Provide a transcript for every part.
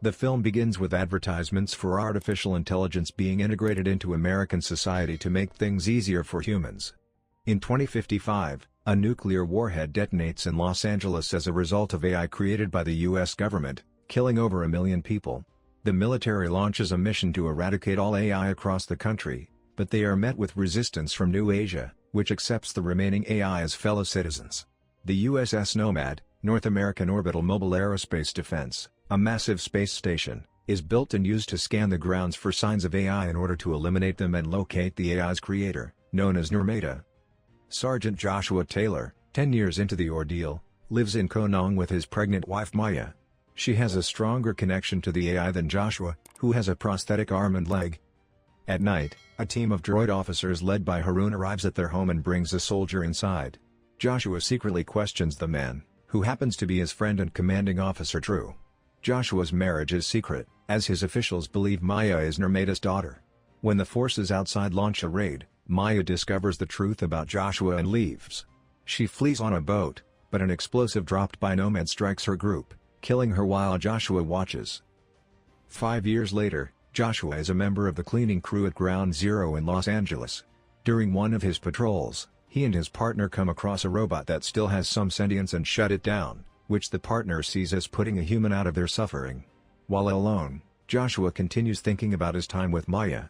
The film begins with advertisements for artificial intelligence being integrated into American society to make things easier for humans. In 2055, a nuclear warhead detonates in Los Angeles as a result of AI created by the US government, killing over 1 million people. The military launches a mission to eradicate all AI across the country, but they are met with resistance from New Asia, which accepts the remaining AI as fellow citizens. The USS Nomad, North American Orbital Mobile Aerospace Defense, a massive space station, is built and used to scan the grounds for signs of AI in order to eliminate them and locate the AI's creator, known as nomad. Sergeant Joshua Taylor, 10 years into the ordeal, lives in Konong with his pregnant wife Maya. She has a stronger connection to the AI than Joshua, who has a prosthetic arm and leg. At night, a team of droid officers led by Harun arrives at their home and brings a soldier inside. Joshua secretly questions the man, who happens to be his friend and commanding officer Drew. Joshua's marriage is secret, as his officials believe Maya is Nirmata's daughter. When the forces outside launch a raid, Maya discovers the truth about Joshua and leaves. She flees on a boat, but an explosive dropped by Nomad strikes her group, killing her while Joshua watches. 5 years later, Joshua is a member of the cleaning crew at Ground Zero in Los Angeles. During one of his patrols, he and his partner come across a robot that still has some sentience and shut it down, which the partner sees as putting a human out of their suffering. While alone, Joshua continues thinking about his time with Maya.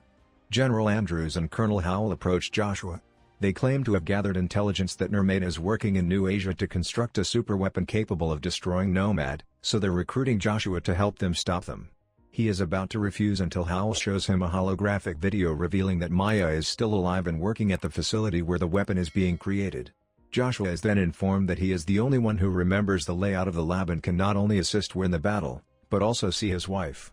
General Andrews and Colonel Howell approach Joshua. They claim to have gathered intelligence that Nirmata is working in New Asia to construct a superweapon capable of destroying Nomad, so they're recruiting Joshua to help them stop them. He is about to refuse until Howell shows him a holographic video revealing that Maya is still alive and working at the facility where the weapon is being created. Joshua is then informed that he is the only one who remembers the layout of the lab and can not only assist win the battle, but also see his wife.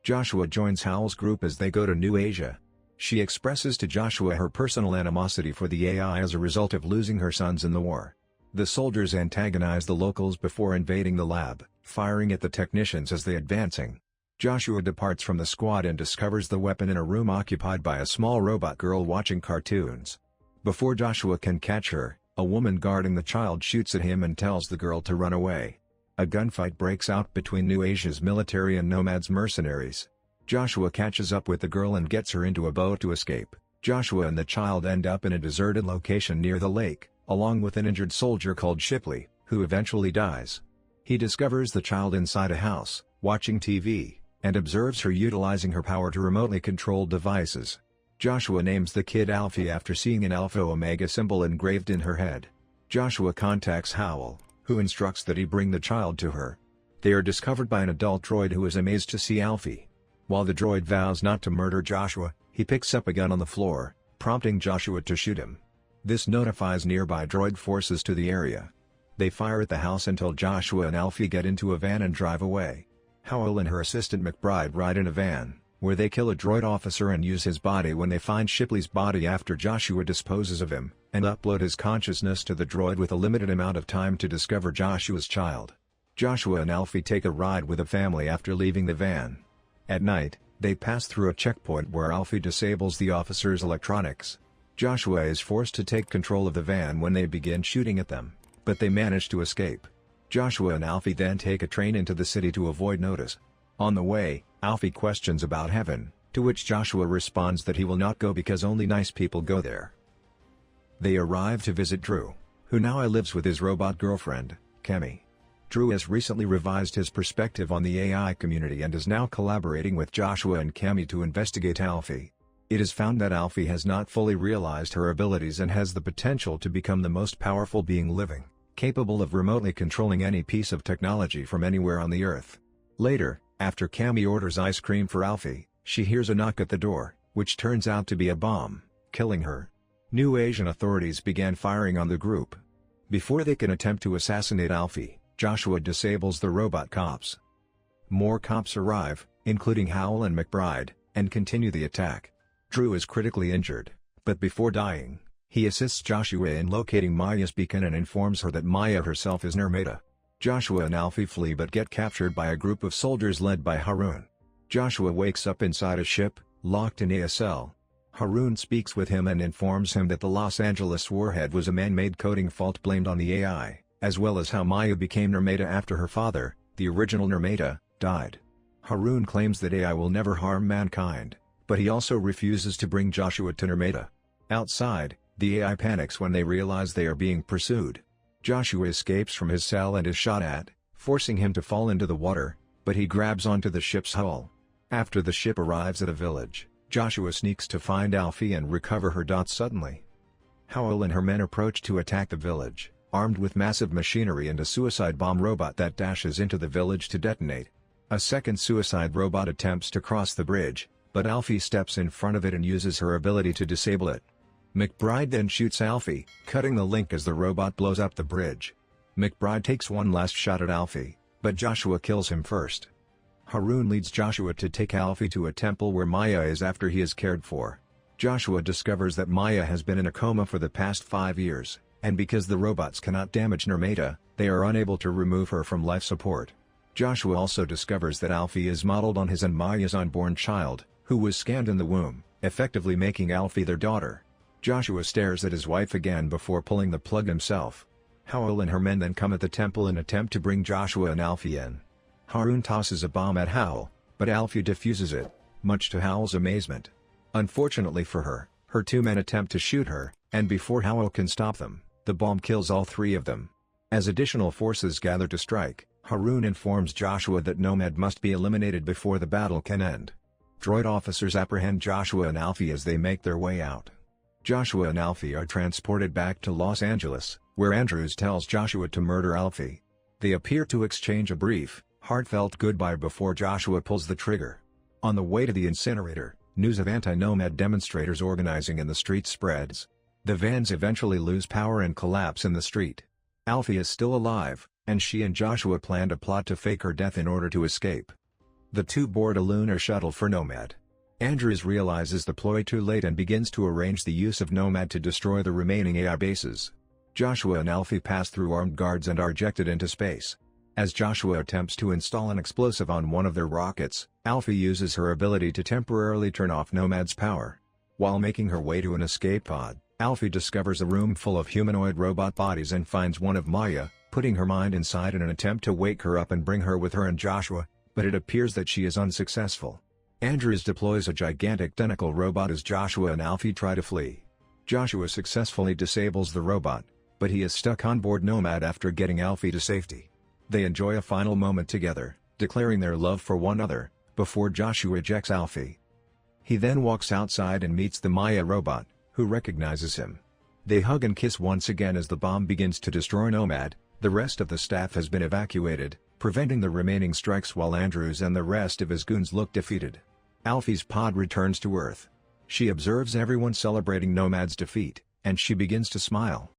Joshua joins Howell's group as they go to New Asia. She expresses to Joshua her personal animosity for the AI as a result of losing her sons in the war. The soldiers antagonize the locals before invading the lab, firing at the technicians as they advancing. Joshua departs from the squad and discovers the weapon in a room occupied by a small robot girl watching cartoons. Before Joshua can catch her, a woman guarding the child shoots at him and tells the girl to run away. A gunfight breaks out between New Asia's military and Nomad's mercenaries. Joshua catches up with the girl and gets her into a boat to escape. Joshua and the child end up in a deserted location near the lake, along with an injured soldier called Shipley, who eventually dies. He discovers the child inside a house, watching TV, and observes her utilizing her power to remotely control devices. Joshua names the kid Alfie after seeing an Alpha Omega symbol engraved in her head. Joshua contacts Howell, who instructs that he bring the child to her. They are discovered by an adult droid who is amazed to see Alfie. While the droid vows not to murder Joshua, he picks up a gun on the floor, prompting Joshua to shoot him. This notifies nearby droid forces to the area. They fire at the house until Joshua and Alfie get into a van and drive away. Howell and her assistant McBride ride in a van, where they kill a droid officer and use his body when they find Shipley's body after Joshua disposes of him, and upload his consciousness to the droid with a limited amount of time to discover Joshua's child. Joshua and Alfie take a ride with a family after leaving the van. At night, they pass through a checkpoint where Alfie disables the officer's electronics. Joshua is forced to take control of the van when they begin shooting at them, but they manage to escape. Joshua and Alfie then take a train into the city to avoid notice. On the way, Alfie questions about heaven, to which Joshua responds that he will not go because only nice people go there. They arrive to visit Drew, who now lives with his robot girlfriend, Cammy. Drew has recently revised his perspective on the AI community and is now collaborating with Joshua and Cammy to investigate Alfie. It is found that Alfie has not fully realized her abilities and has the potential to become the most powerful being living, capable of remotely controlling any piece of technology from anywhere on the Earth. Later, after Cammy orders ice cream for Alfie, she hears a knock at the door, which turns out to be a bomb, killing her. New Asian authorities began firing on the group. Before they can attempt to assassinate Alfie, Joshua disables the robot cops. More cops arrive, including Howell and McBride, and continue the attack. Drew is critically injured, but before dying, he assists Joshua in locating Maya's beacon and informs her that Maya herself is Nirmata. Joshua and Alfie flee but get captured by a group of soldiers led by Harun. Joshua wakes up inside a ship, locked in a cell. Harun speaks with him and informs him that the Los Angeles warhead was a man-made coding fault blamed on the AI, as well as how Maya became Nirmata after her father, the original Nirmata, died. Harun claims that AI will never harm mankind, but he also refuses to bring Joshua to Nomad. Outside, the AI panics when they realize they are being pursued. Joshua escapes from his cell and is shot at, forcing him to fall into the water, but he grabs onto the ship's hull. After the ship arrives at a village, Joshua sneaks to find Alfie and recover her. Suddenly, Howell and her men approach to attack the village, armed with massive machinery and a suicide bomb robot that dashes into the village to detonate. A second suicide robot attempts to cross the bridge, but Alfie steps in front of it and uses her ability to disable it. McBride then shoots Alfie, cutting the link as the robot blows up the bridge. McBride takes one last shot at Alfie, but Joshua kills him first. Harun leads Joshua to take Alfie to a temple where Maya is after he is cared for. Joshua discovers that Maya has been in a coma for the past 5 years, and because the robots cannot damage Nirmata, they are unable to remove her from life support. Joshua also discovers that Alfie is modeled on his and Maya's unborn child, who was scanned in the womb, effectively making Alfie their daughter. Joshua stares at his wife again before pulling the plug himself. Howell and her men then come at the temple and attempt to bring Joshua and Alfie in. Harun tosses a bomb at Howell, but Alfie defuses it, much to Howell's amazement. Unfortunately for her, her 2 men attempt to shoot her, and before Howell can stop them, the bomb kills all 3 of them. As additional forces gather to strike, Harun informs Joshua that Nomad must be eliminated before the battle can end. Droid officers apprehend Joshua and Alfie as they make their way out. Joshua and Alfie are transported back to Los Angeles, where Andrews tells Joshua to murder Alfie. They appear to exchange a brief, heartfelt goodbye before Joshua pulls the trigger. On the way to the incinerator, news of anti-Nomad demonstrators organizing in the street spreads. The vans eventually lose power and collapse in the street. Alfie is still alive, and she and Joshua planned a plot to fake her death in order to escape. The 2 board a lunar shuttle for Nomad. Andrews realizes the ploy too late and begins to arrange the use of Nomad to destroy the remaining AI bases. Joshua and Alfie pass through armed guards and are ejected into space. As Joshua attempts to install an explosive on one of their rockets, Alfie uses her ability to temporarily turn off Nomad's power. While making her way to an escape pod, Alfie discovers a room full of humanoid robot bodies and finds one of Maya, putting her mind inside in an attempt to wake her up and bring her with her and Joshua, but it appears that she is unsuccessful. Andrews deploys a gigantic tentacle robot as Joshua and Alfie try to flee. Joshua successfully disables the robot, but he is stuck on board Nomad after getting Alfie to safety. They enjoy a final moment together, declaring their love for one another, before Joshua ejects Alfie. He then walks outside and meets the Maya robot, who recognizes him. They hug and kiss once again as the bomb begins to destroy Nomad. The rest of the staff has been evacuated, preventing the remaining strikes while Andrews and the rest of his goons look defeated. Alfie's pod returns to Earth. She observes everyone celebrating Nomad's defeat, and she begins to smile.